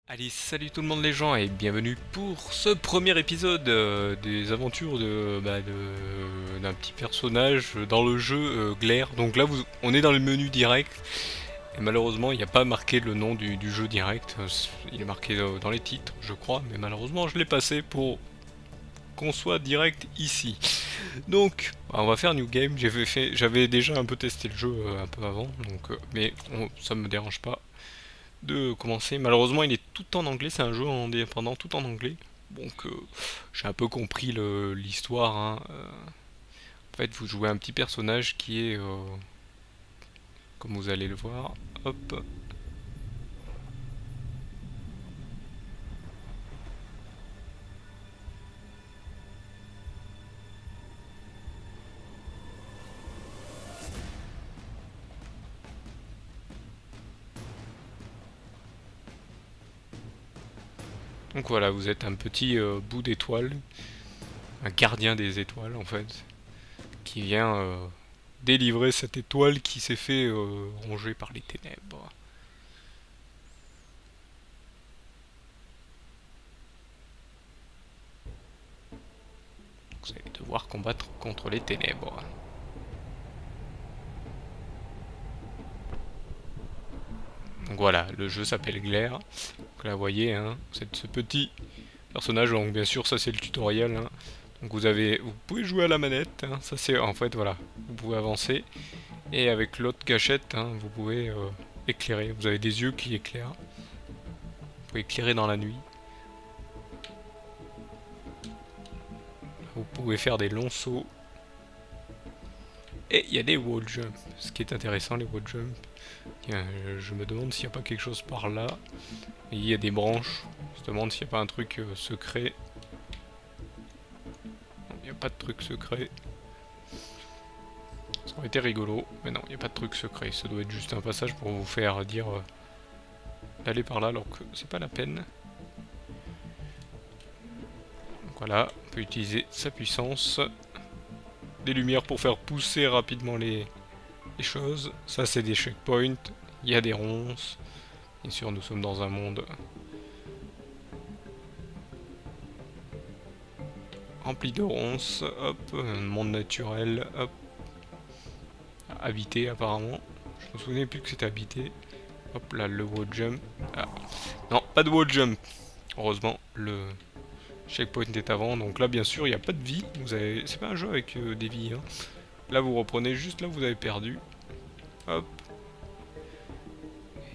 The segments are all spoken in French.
Allez, salut tout le monde les gens et bienvenue pour ce premier épisode des aventures d'un petit personnage dans le jeu Glaire. Donc là, on est dans le menu direct et malheureusement, il n'y a pas marqué le nom du jeu direct. Il est marqué dans les titres, je crois, mais malheureusement, je l'ai passé pour qu'on soit direct ici. Donc, on va faire New Game. J'avais déjà un peu testé le jeu un peu avant, mais ça me dérange pas de commencer. Malheureusement, il est tout en anglais, c'est un jeu indépendant tout en anglais. Donc, j'ai un peu compris l'histoire, hein. En fait, vous jouez un petit personnage qui est, comme vous allez le voir, hop. Donc voilà, vous êtes un petit bout d'étoile, un gardien des étoiles en fait, qui vient délivrer cette étoile qui s'est fait ronger par les ténèbres. Vous allez devoir combattre contre les ténèbres. Donc voilà, le jeu s'appelle Glaire. Donc là, vous voyez, hein, c'est ce petit personnage. Donc bien sûr, ça c'est le tutoriel, hein. Donc vous pouvez jouer à la manette, hein. Ça c'est en fait voilà, vous pouvez avancer et avec l'autre gâchette, hein, vous pouvez éclairer. Vous avez des yeux qui éclairent. Vous pouvez éclairer dans la nuit. Vous pouvez faire des longs sauts. Et il y a des wall jumps. Ce qui est intéressant, les wall jumps. Tiens, je me demande s'il n'y a pas quelque chose par là. Et il y a des branches. Je me demande s'il n'y a pas un truc secret. Non, il n'y a pas de truc secret. Ça aurait été rigolo, mais non, il n'y a pas de truc secret. Ça doit être juste un passage pour vous faire dire d'aller par là, alors que c'est pas la peine. Donc voilà, on peut utiliser sa puissance. Des lumières pour faire pousser rapidement les choses. Ça, c'est des checkpoints. Il y a des ronces. Bien sûr, nous sommes dans un monde rempli de ronces. Hop, un monde naturel. Hop, habité apparemment. Je me souvenais plus que c'était habité. Hop là, le wall jump. Ah. Non, pas de wall jump. Heureusement, le checkpoint est avant. Donc là, bien sûr, il n'y a pas de vie. C'est pas un jeu avec des vies, hein. Là, vous reprenez juste là où vous avez perdu. Hop.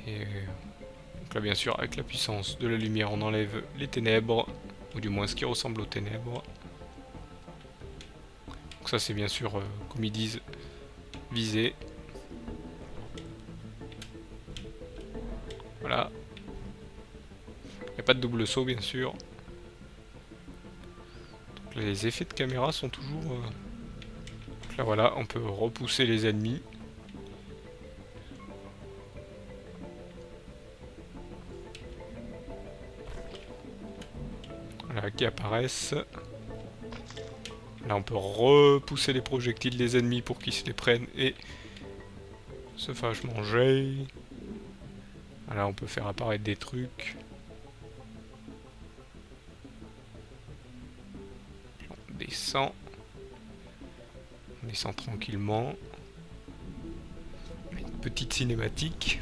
Et donc là, bien sûr, avec la puissance de la lumière, on enlève les ténèbres. Ou du moins ce qui ressemble aux ténèbres. Donc ça, c'est bien sûr, comme ils disent, viser. Voilà. Il n'y a pas de double saut, bien sûr. Donc là, les effets de caméra sont toujours... Donc là, voilà, on peut repousser les ennemis. Voilà, qui apparaissent. Là, on peut repousser les projectiles des ennemis pour qu'ils se les prennent et se fassent manger. Là, on peut faire apparaître des trucs. On descend. On descend tranquillement. Une petite cinématique.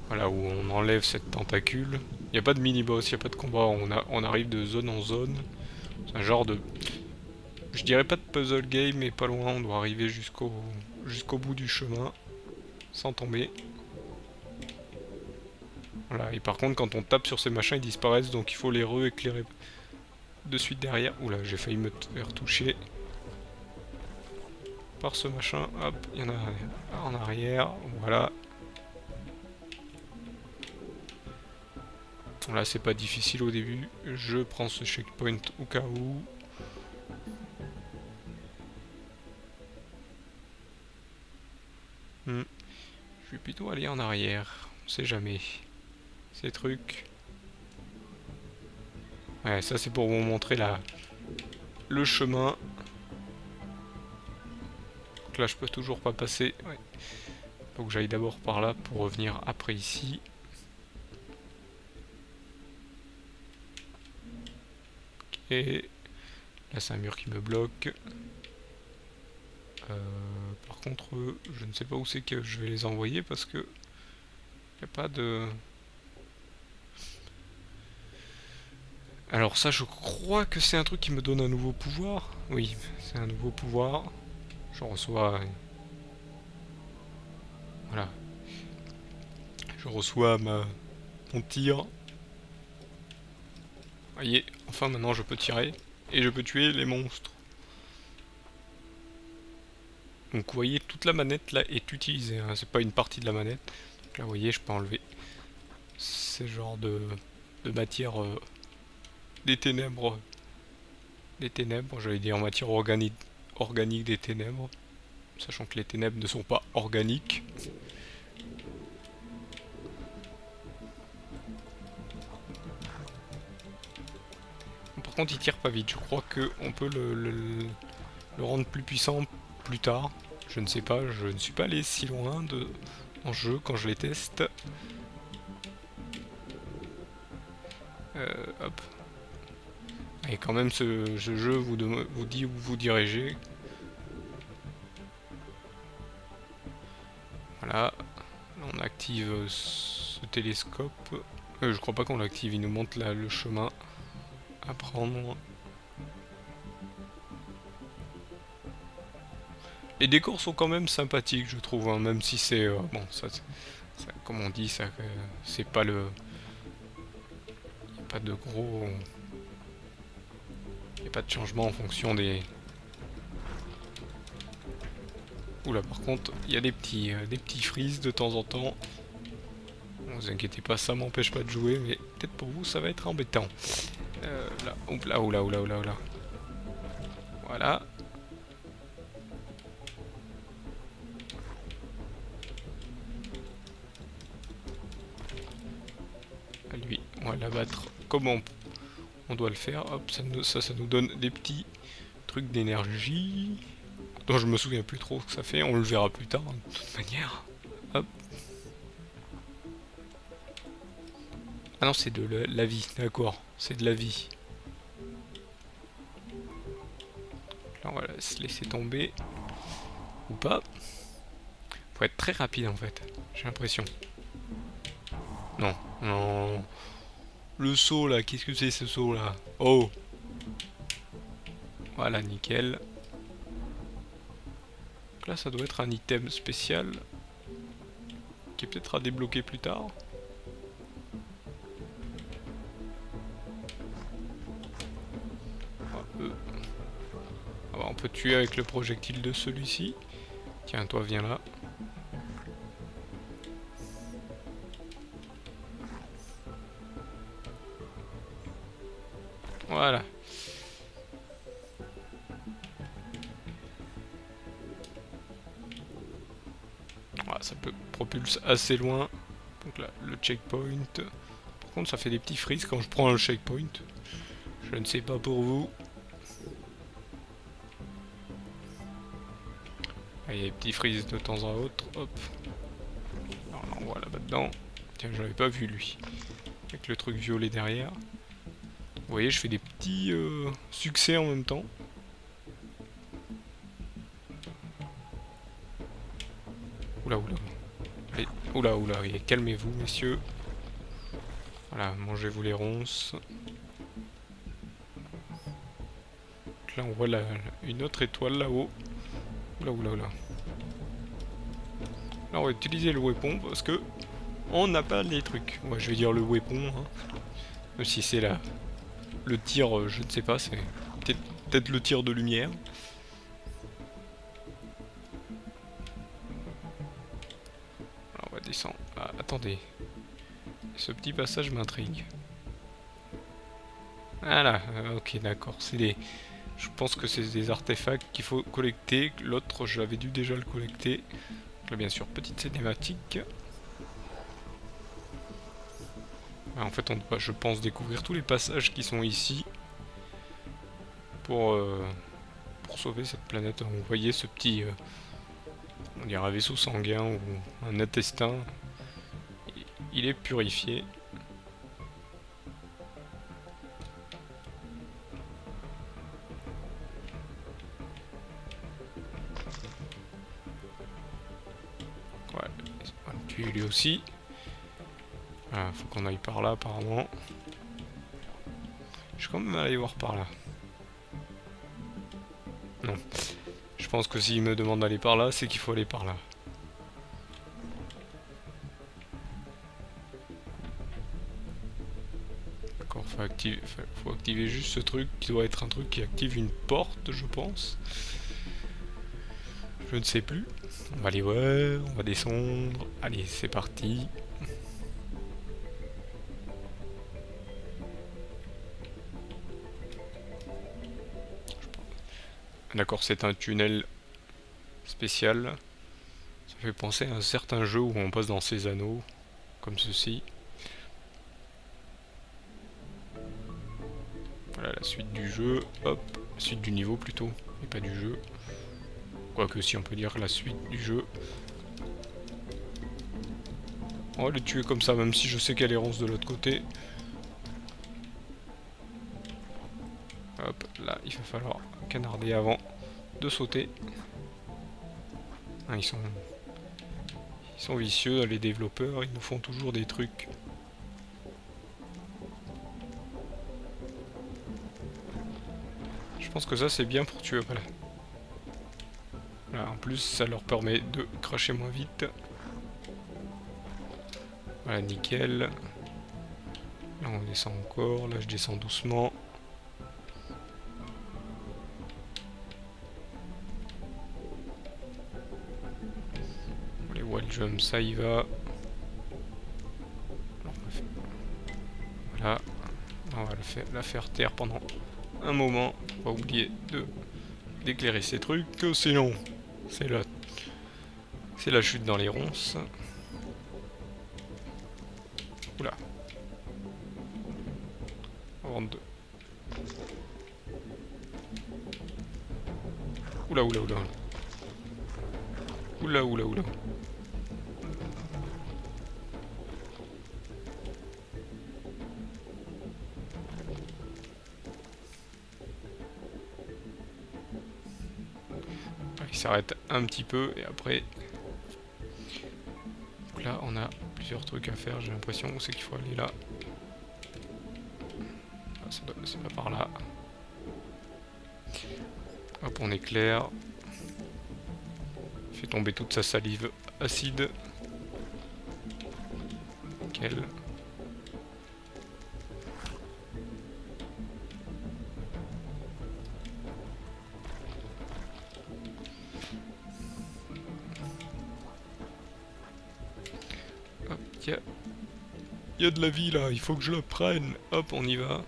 Voilà, où on enlève cette tentacule. Il n'y a pas de mini-boss, il n'y a pas de combat. On arrive de zone en zone. C'est un genre de... Je dirais pas de puzzle game, mais pas loin. On doit arriver jusqu'au bout du chemin. Sans tomber. Voilà, et par contre, quand on tape sur ces machins, ils disparaissent, donc il faut les re-éclairer de suite derrière. Oula, j'ai failli me faire toucher par ce machin. Hop, il y en a en arrière. Voilà. Là, c'est pas difficile au début. Je prends ce checkpoint au cas où. Je vais plutôt aller en arrière. On sait jamais. Ces trucs. Ouais, ça c'est pour vous montrer le chemin. Donc là, je peux toujours pas passer. Ouais. Faut que j'aille d'abord par là pour revenir après ici. Et là c'est un mur qui me bloque. Par contre, je ne sais pas où c'est que je vais les envoyer parce que y a pas de... Alors ça, je crois que c'est un truc qui me donne un nouveau pouvoir. Oui, c'est un nouveau pouvoir. Je reçois... Voilà. Je reçois mon tir. Voyez, enfin maintenant je peux tirer. Et je peux tuer les monstres. Donc vous voyez, toute la manette là est utilisée. Hein. C'est pas une partie de la manette. Donc là, vous voyez, je peux enlever ce genre de matière des ténèbres. Des ténèbres, j'allais dire en matière organique des ténèbres. Sachant que les ténèbres ne sont pas organiques. Par contre, il tire pas vite. Je crois qu'on peut le rendre plus puissant plus tard. Je ne sais pas, je ne suis pas allé si loin en jeu quand je les teste. Hop. Et quand même, ce jeu vous dit où vous dirigez. Voilà. Là, on active ce télescope. Je crois pas qu'on l'active, il nous montre là le chemin à prendre. Les décors sont quand même sympathiques, je trouve, hein, même si c'est... bon, ça, comme on dit, ça, c'est pas le... Y a pas de gros... Y a pas de changement en fonction des... Oula, par contre, il y a des petits freeze de temps en temps. Ne vous inquiétez pas, ça m'empêche pas de jouer, mais peut-être pour vous, ça va être embêtant. Là, oula, oula, oula, oula, oula. Voilà. Lui, on va l'abattre. Comment on doit le faire? Hop, ça nous donne des petits trucs d'énergie dont je me souviens plus trop ce que ça fait. On le verra plus tard, de toute manière. Hop. Ah non, c'est de la vie, d'accord. C'est de la vie. Là, on va se laisser tomber. Ou pas. Faut être très rapide en fait, j'ai l'impression. Non, non. Le saut là, qu'est-ce que c'est ce saut là? Oh! Voilà, nickel. Donc là, ça doit être un item spécial qui est peut-être à débloquer plus tard. Ah bah, on peut tuer avec le projectile de celui-ci. Tiens, toi, viens là. Voilà. Voilà, ça peut propulse assez loin. Donc là, le checkpoint. Par contre, ça fait des petits freeze quand je prends un checkpoint. Je ne sais pas pour vous. Ah, il y a des petits freeze de temps à autre. Hop. Alors, on l'envoie là-bas dedans. Tiens, j'avais pas vu lui. Avec le truc violet derrière. Vous voyez, je fais des petits succès en même temps. Oula, oula. Allez, oula, oula, calmez-vous, messieurs. Voilà, mangez-vous les ronces. Donc là, on voit une autre étoile là-haut. Oula, oula, oula. Là, on va utiliser le weapon parce que on n'a pas les trucs. Ouais, je vais dire le weapon. Hein. Même si c'est là. Le tir, je ne sais pas, c'est peut-être le tir de lumière. Alors, on va descendre. Ah, attendez. Ce petit passage m'intrigue. Voilà, ok, d'accord. C'est des... Je pense que c'est des artefacts qu'il faut collecter. L'autre, je l'avais dû déjà le collecter. Là, bien sûr, petite cinématique. En fait, on doit, je pense, découvrir tous les passages qui sont ici pour sauver cette planète. Vous voyez ce petit, on dirait un vaisseau sanguin ou un intestin. Il est purifié. aussi. Voilà, faut qu'on aille par là apparemment. Je vais quand même aller voir par là. Non. Je pense que s'il me demande d'aller par là, c'est qu'il faut aller par là. D'accord, faut activer juste ce truc qui doit être un truc qui active une porte, je pense. Je ne sais plus. On va aller voir, on va descendre. Allez, c'est parti. D'accord, c'est un tunnel spécial. Ça fait penser à un certain jeu où on passe dans ces anneaux, comme ceci. Voilà la suite du jeu, hop, la suite du niveau plutôt, et pas du jeu. Quoique si on peut dire la suite du jeu. On va le tuer comme ça, même si je sais qu'elle est ronce de l'autre côté. Hop, là il va falloir canarder avant de sauter. Ah, ils sont vicieux, les développeurs, ils nous font toujours des trucs. Je pense que ça c'est bien pour tuer, voilà. Voilà, en plus ça leur permet de cracher moins vite. Voilà, nickel. Là on descend encore, là je descends doucement. Les wall jumps, ça y va. Voilà, on va la faire taire pendant un moment. Pas oublier d'éclairer ces trucs, sinon c'est la chute dans les ronces. Oula. Avant de... Oula, oula, oula. Oula, oula, oula. Il s'arrête un petit peu et après... Donc là, on a plusieurs trucs à faire, j'ai l'impression. Où c'est qu'il faut aller là? Ah, c'est pas par là. Hop, on éclaire. Il fait tomber toute sa salive acide. Nickel. Hop, il y a de la vie là, il faut que je le prenne. Hop, on y va.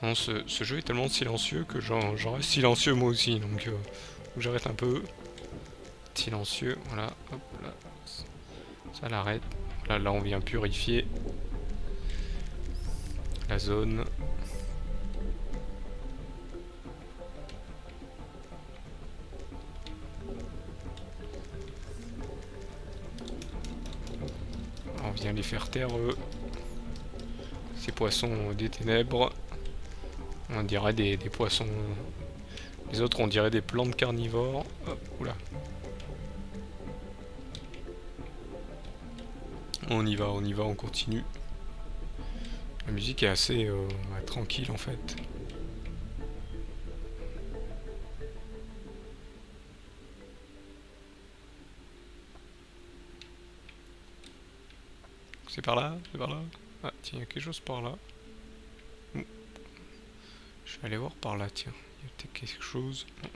Non, ce jeu est tellement silencieux que j'en reste silencieux moi aussi, donc j'arrête un peu. Silencieux, voilà, hop là, ça l'arrête. Là on vient purifier la zone. On vient les faire taire eux. Ces poissons des ténèbres. On dirait des poissons. Les autres on dirait des plantes carnivores. Hop, oula. On y va, on continue. La musique est assez tranquille en fait. C'est par là, c'est par là. Ah tiens, il y a quelque chose par là. Je vais aller voir par là, tiens. Il y a peut-être quelque chose. Non.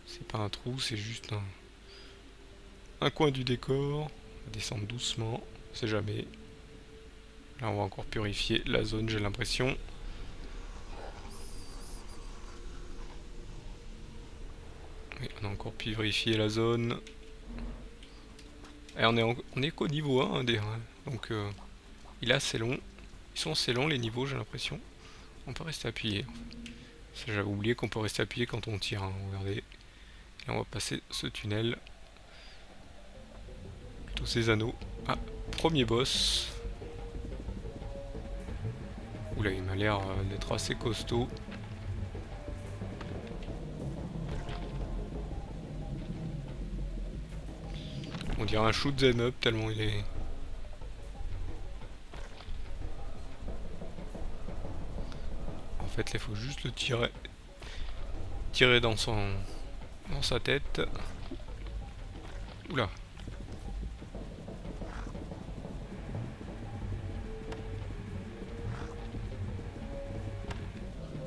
C'est pas un trou, c'est juste un coin du décor. On va descendre doucement, on sait jamais. Là on va encore purifier la zone, j'ai l'impression. Oui, on a encore purifié la zone. Et on est qu'au niveau 1 des... Donc il est assez long. Ils sont assez longs les niveaux, j'ai l'impression. On peut rester appuyé. J'avais oublié qu'on peut rester appuyé quand on tire, hein, regardez. Et on va passer ce tunnel. Tous ces anneaux. Ah, premier boss. Oula, il m'a l'air d'être assez costaud. On dirait un shoot 'em up tellement il est fait là il faut juste le tirer dans sa tête. Oula.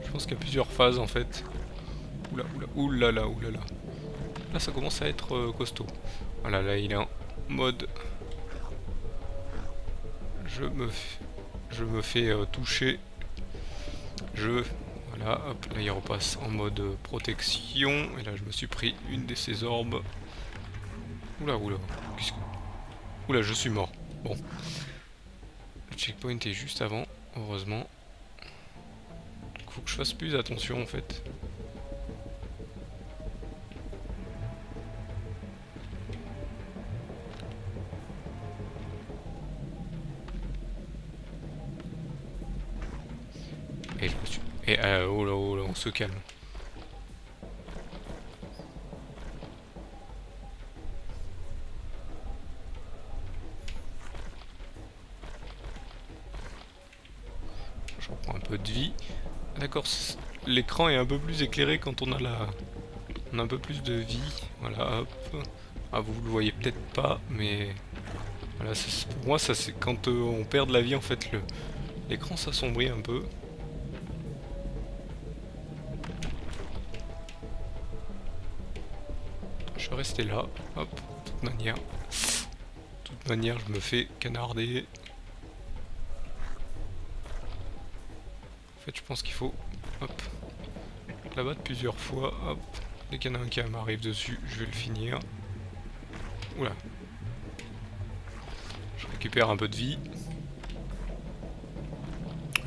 Je pense qu'il y a plusieurs phases en fait. Oula, oulala, oulala. Là ça commence à être costaud. Voilà, là il est en mode... Je me fais toucher. Voilà, hop, là il repasse en mode protection. Et là je me suis pris une de ces orbes. Oula, oula. Oula, je suis mort. Bon. Le checkpoint est juste avant, heureusement. Faut que je fasse plus attention en fait. Et je me suis... Et oh là, on se calme. Je reprends un peu de vie. D'accord, l'écran est un peu plus éclairé quand on a on a un peu plus de vie. Voilà, hop. Ah, vous le voyez peut-être pas, mais... Voilà, pour moi, ça c'est quand on perd de la vie, en fait, l'écran s'assombrit un peu. Je vais rester là, hop, de toute manière, je me fais canarder. En fait, je pense qu'il faut, hop, la battre plusieurs fois, hop. Dès qu'il y en a un qui m'arrive dessus, je vais le finir. Oula. Je récupère un peu de vie.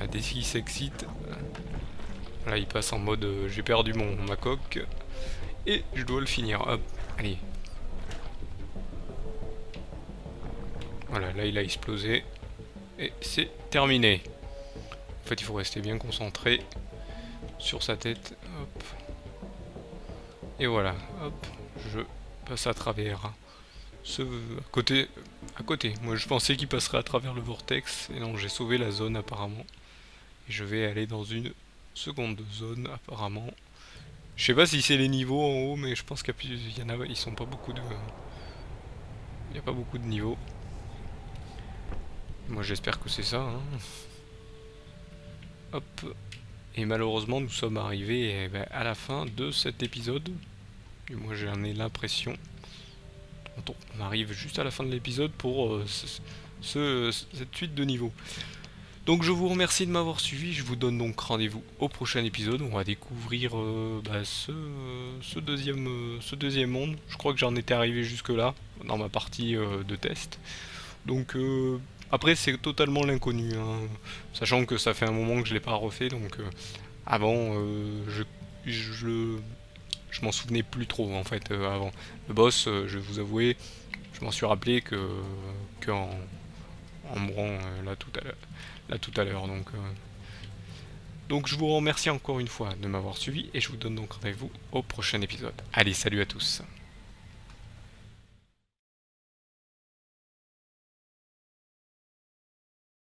Ah, dès qu'il s'excite, là il passe en mode j'ai perdu ma coque. Et je dois le finir, hop, allez. Voilà, là il a explosé. Et c'est terminé. En fait il faut rester bien concentré sur sa tête. Hop. Et voilà, hop, je passe à travers à côté. Moi je pensais qu'il passerait à travers le vortex. Et non, j'ai sauvé la zone apparemment. Et je vais aller dans une seconde zone apparemment. Je sais pas si c'est les niveaux en haut, mais je pense qu'il y en a, ils sont pas beaucoup de... Il n'y a pas beaucoup de niveaux. Moi j'espère que c'est ça. Hein. Hop. Et malheureusement nous sommes arrivés à la fin de cet épisode. Et moi j'en ai l'impression. On arrive juste à la fin de l'épisode pour cette suite de niveaux. Donc je vous remercie de m'avoir suivi, je vous donne donc rendez-vous au prochain épisode. On va découvrir ce deuxième monde. Je crois que j'en étais arrivé jusque là, dans ma partie de test. Donc après c'est totalement l'inconnu, hein, sachant que ça fait un moment que je l'ai pas refait, donc avant je m'en souvenais plus trop en fait avant. Le boss, je vais vous avouer, je m'en suis rappelé en mourant là tout à l'heure. Donc je vous remercie encore une fois de m'avoir suivi et je vous donne donc rendez-vous au prochain épisode. Allez, salut à tous.